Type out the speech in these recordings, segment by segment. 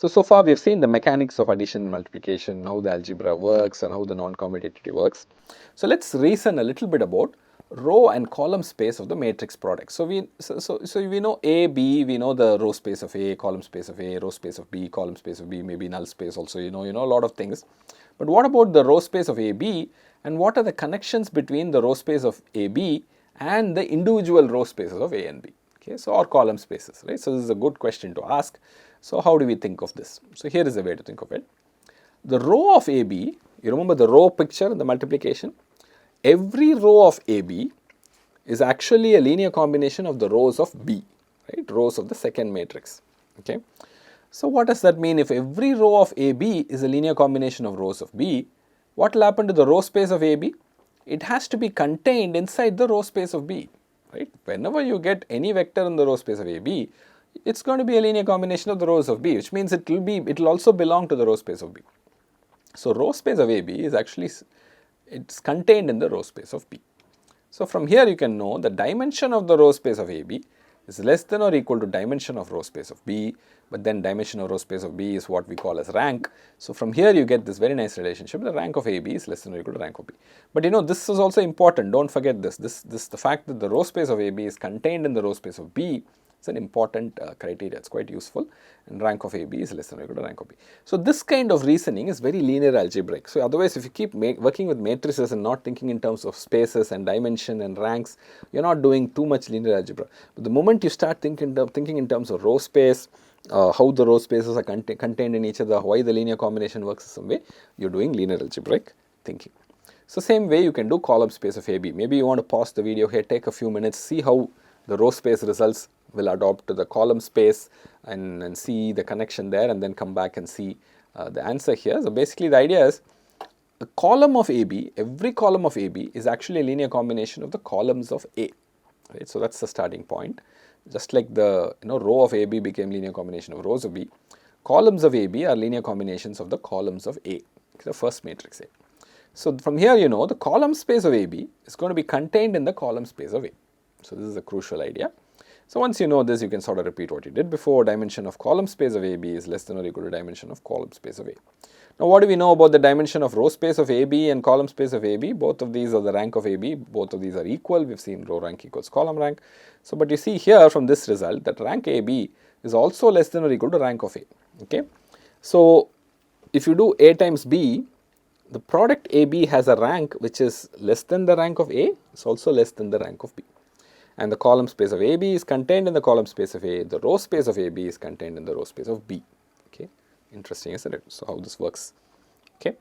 So far we have seen the mechanics of addition and multiplication, how the algebra works and how the non-commutativity works. So let's reason a little bit about row and column space of the matrix product. So we know A, B, we know the row space of A, column space of A, row space of B, column space of B, maybe null space also, you know a lot of things. But what about the row space of AB, and what are the connections between the row space of AB and the individual row spaces of A and B? Okay, so or column spaces, right? So this is a good question to ask. So how do we think of this? So here is a way to think of it. The row of AB, you remember the row picture, the multiplication? Every row of AB is actually a linear combination of the rows of B, right? Rows of the second matrix, okay? So what does that mean? If every row of AB is a linear combination of rows of B, what will happen to the row space of AB? It has to be contained inside the row space of B, right? Whenever you get any vector in the row space of AB, it's going to be a linear combination of the rows of B, which means it will also belong to the row space of B. So row space of AB is actually, it's contained in the row space of B. So from here you can know the dimension of the row space of AB is less than or equal to dimension of row space of B, but then dimension of row space of B is what we call as rank. So from here you get this very nice relationship, the rank of AB is less than or equal to rank of B. But you know, this is also important, don't forget this, the fact that the row space of AB is contained in the row space of B, it's an important criteria, it's quite useful, and rank of AB is less than or equal to rank of B. So this kind of reasoning is very linear algebraic. So otherwise if you keep working with matrices and not thinking in terms of spaces and dimension and ranks, you're not doing too much linear algebra. But the moment you start thinking in terms of row space, how the row spaces are contained in each other, why the linear combination works in some way, you're doing linear algebraic thinking. So same way you can do column space of AB. Maybe you want to pause the video here, take a few minutes, see how the row space results will adopt to the column space and see the connection there, and then come back and see the answer here. So basically the idea is the column of AB, every column of AB is actually a linear combination of the columns of A, right? So that's the starting point. Just like the row of AB became linear combination of rows of B, columns of AB are linear combinations of the columns of A, the first matrix A. So from here the column space of AB is going to be contained in the column space of A. So this is a crucial idea. So once you know this, you can sort of repeat what you did before. Dimension of column space of AB is less than or equal to dimension of column space of A. Now what do we know about the dimension of row space of AB and column space of AB? Both of these are the rank of AB, both of these are equal. We've seen row rank equals column rank. So but you see here from this result that rank AB is also less than or equal to rank of A, okay? So if you do A times B, the product AB has a rank which is less than the rank of A, it's also less than the rank of B. And the column space of AB is contained in the column space of A, the row space of AB is contained in the row space of B, okay? Interesting, isn't it? So how this works, okay?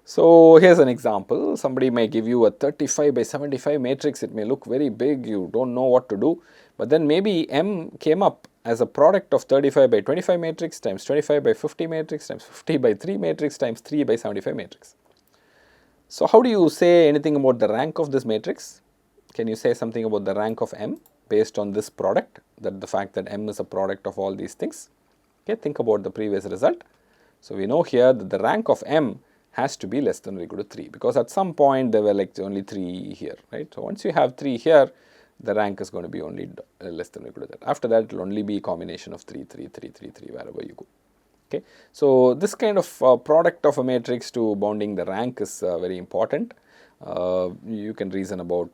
So here's an example. Somebody may give you a 35 by 75 matrix. It may look very big, you don't know what to do, but then maybe M came up as a product of 35 by 25 matrix times 25 by 50 matrix times 50 by 3 matrix times 3 by 75 matrix. So how do you say anything about the rank of this matrix? Can you say something about the rank of M based on this product, that the fact that M is a product of all these things? Okay, think about the previous result. So we know here that the rank of M has to be less than or equal to 3, because at some point there were like only 3 here, right? So once you have 3 here, the rank is going to be only less than or equal to that. After that, it will only be a combination of 3, 3, 3, 3, 3 wherever you go. Okay, so this kind of product of a matrix to bounding the rank is very important. You can reason about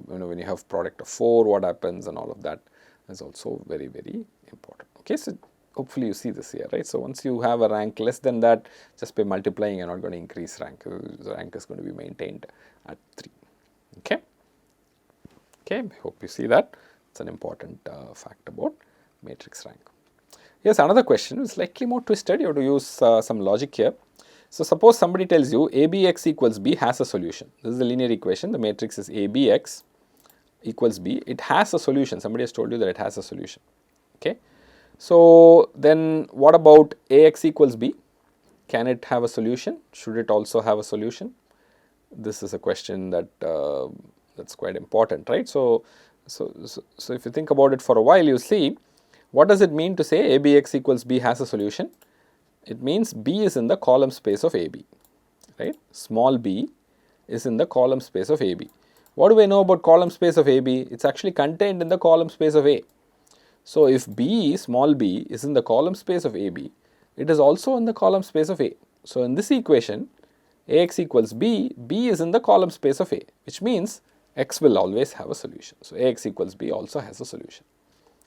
when you have product of 4, what happens, and all of that is also very, very important. Okay, so hopefully you see this here, right? So once you have a rank less than that, just by multiplying, you're not going to increase rank. The rank is going to be maintained at 3. Okay. Okay, I hope you see that. It's an important fact about matrix rank. Here's another question, slightly more twisted. You have to use some logic here. So suppose somebody tells you ABX equals B has a solution. This is the linear equation. The matrix is ABX equals B. It has a solution. Somebody has told you that it has a solution. Okay. So then what about AX equals B? Can it have a solution? Should it also have a solution? This is a question that that's quite important, right? So if you think about it for a while, you see, what does it mean to say ABX equals B has a solution? It means B is in the column space of AB, right? Small b is in the column space of AB. What do we know about column space of AB? It's actually contained in the column space of A. So if B, small b, is in the column space of AB, it is also in the column space of A. So in this equation, Ax equals B, B is in the column space of A, which means x will always have a solution. So Ax equals B also has a solution.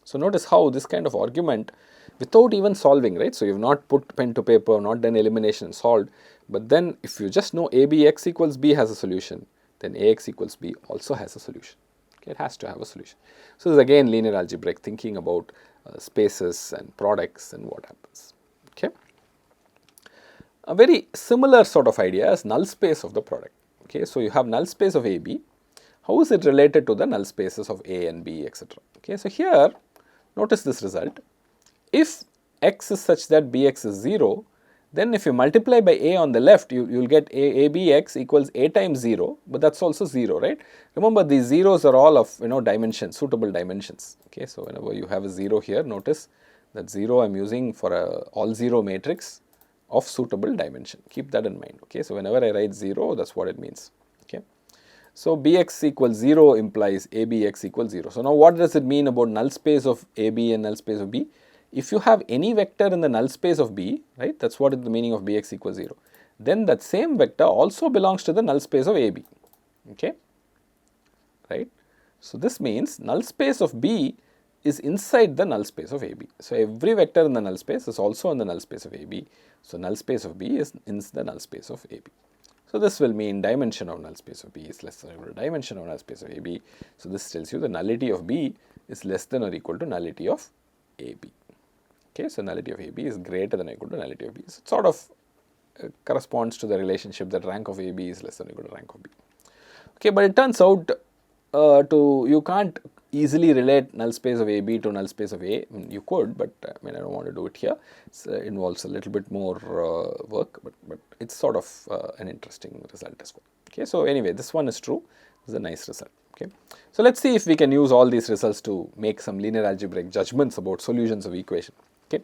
So notice how this kind of argument, without even solving, right? So you have not put pen to paper, not done elimination, solved, but then if you just know ABx equals B has a solution, then Ax equals B also has a solution. Okay, it has to have a solution. So this is again linear algebraic thinking about spaces and products and what happens. Okay. A very similar sort of idea is null space of the product. Okay, so you have null space of AB. How is it related to the null spaces of A and B, etc.? Okay, so here notice this result. If x is such that bx is 0, then if you multiply by a on the left, you will get abx equals a times 0, but that's also 0, right? Remember, these zeros are all of dimensions, suitable dimensions. Okay, so whenever you have a 0 here, notice that 0 I am using for a all 0 matrix of suitable dimension. Keep that in mind. Okay, so whenever I write 0, that's what it means. Okay. So bx equals 0 implies abx equals 0. So now what does it mean about null space of AB and null space of B? If you have any vector in the null space of B, right, that's what is the meaning of bx equals 0, then that same vector also belongs to the null space of AB. Okay, right. So this means null space of B is inside the null space of AB. So every vector in the null space is also in the null space of AB. So null space of B is in the null space of AB. So this will mean dimension of null space of B is less than or equal to dimension of null space of AB. So this tells you the nullity of B is less than or equal to nullity of AB. Okay, so nullity of AB is greater than or equal to nullity of B. So it sort of corresponds to the relationship that rank of AB is less than or equal to rank of B. Okay, but it turns out you can't easily relate null space of AB to null space of A. I mean, you could, but I don't want to do it here. It involves a little bit more work, but it's sort of an interesting result as well. Okay, so anyway, this one is true. This is a nice result. Okay, so let's see if we can use all these results to make some linear algebraic judgments about solutions of equation. Okay,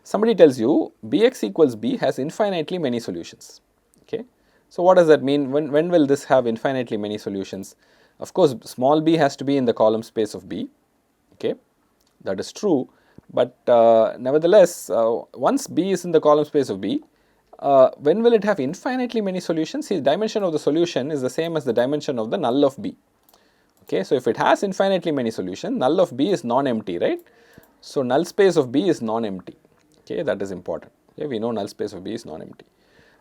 somebody tells you bx equals B has infinitely many solutions. Okay, so what does that mean? When will this have infinitely many solutions? Of course, small b has to be in the column space of B. Okay, that is true, but nevertheless, once B is in the column space of B, when will it have infinitely many solutions? See, the dimension of the solution is the same as the dimension of the null of B. Okay, so if it has infinitely many solutions, null of B is non-empty, right? So null space of B is non-empty. Okay, that is important. Okay, we know null space of B is non-empty.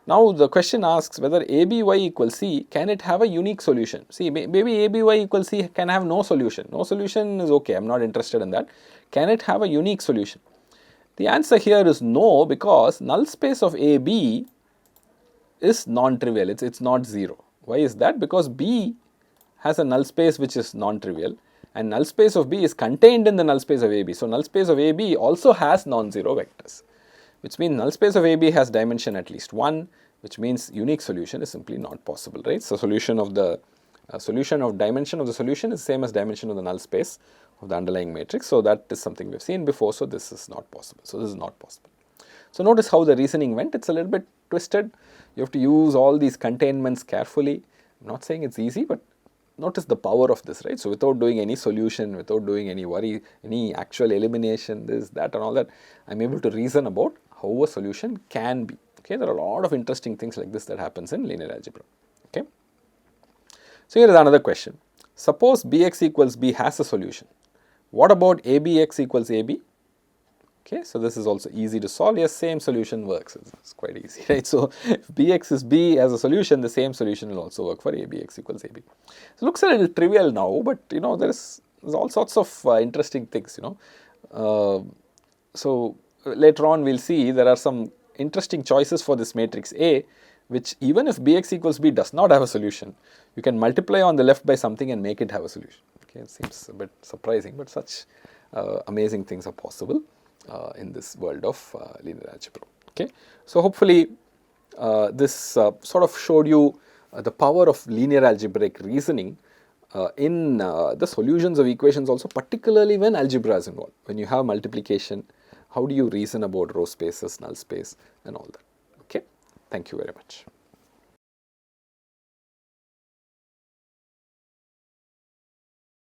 Now the question asks whether ABY equals C, can it have a unique solution? See, maybe ABY equals C can have no solution. No solution is okay, I am not interested in that. Can it have a unique solution? The answer here is no, because null space of AB is non-trivial, it's not 0. Why is that? Because B has a null space which is non-trivial, and null space of B is contained in the null space of AB. So null space of AB also has non-zero vectors, which means null space of AB has dimension at least 1, which means unique solution is simply not possible, right? So solution of dimension of the solution is same as dimension of the null space of the underlying matrix. So that is something we have seen before. So this is not possible. So this is not possible. So notice how the reasoning went. It's a little bit twisted. You have to use all these containments carefully. I'm not saying it's easy, but notice the power of this, right? So without doing any solution, without doing any worry, any actual elimination, this, that and all that, I'm able to reason about how a solution can be. Okay, there are a lot of interesting things like this that happens in linear algebra. Okay. So here is another question. Suppose Bx equals B has a solution. What about ABx equals AB? Okay, so this is also easy to solve. Yes, same solution works. It's quite easy, right? So if Bx is B as a solution, the same solution will also work for ABx equals AB. So it looks a little trivial now, but there's all sorts of interesting things, So later on we'll see there are some interesting choices for this matrix A, which even if Bx equals B does not have a solution, you can multiply on the left by something and make it have a solution. Okay, it seems a bit surprising, but such amazing things are possible in this world of linear algebra. Okay, so hopefully this sort of showed you the power of linear algebraic reasoning in the solutions of equations also, particularly when algebra is involved. When you have multiplication, how do you reason about row spaces, null space and all that. Okay, thank you very much.